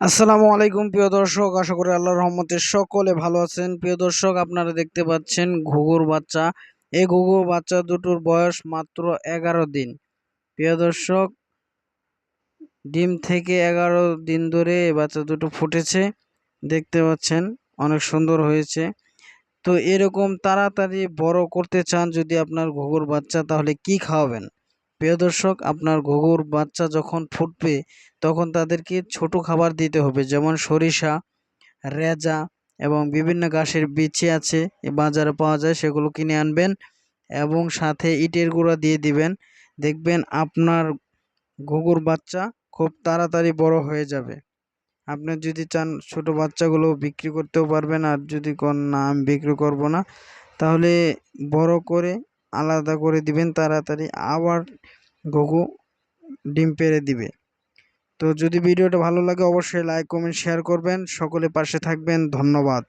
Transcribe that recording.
আসসালামু আলাইকুম প্রিয় দর্শক, আশা করি আল্লাহর রহমতে সকলে ভালো আছেন। প্রিয় দর্শক, আপনারা দেখতে পাচ্ছেন ঘুঘুর বাচ্চা। এই ঘুঘুর বাচ্চা দুটোর বয়স মাত্র 11 দিন। প্রিয় দর্শক, ডিম থেকে 11 দিন ধরে এই বাচ্চা দুটো ফুটেছে, দেখতে পাচ্ছেন অনেক সুন্দর হয়েছে। তো এরকম তাড়াতাড়ি বড় করতে চান যদি আপনার ঘুঘুর বাচ্চা, তাহলে কি খাওয়াবেন? প্রিয় দর্শক, আপনার ঘুঘুর বাচ্চা যখন ফুটবে তখন তাদেরকে ছোট খাবার দিতে হবে, যেমন সরিষা, রেজা এবং বিভিন্ন ঘাসের বিচি আছে, বাজারে পাওয়া যায়, সেগুলো কিনে আনবেন এবং সাথে ইটের গুঁড়া দিয়ে দিবেন। দেখবেন আপনার ঘুঘুর বাচ্চা খুব তাড়াতাড়ি বড় হয়ে যাবে। আপনি যদি চান ছোট বাচ্চাগুলো বিক্রি করতেও পারবেন, আর যদি কোন না আমি বিক্রি করব না, তাহলে বড় করে আলাদা করে দিবেন, তাড়াতাড়ি আবার ঘুঘু ডিম পেড়ে দিবে। তো যদি ভিডিওটা ভালো লাগে অবশ্যই লাইক কমেন্ট শেয়ার করবেন। সকলে পাশে থাকবেন। ধন্যবাদ।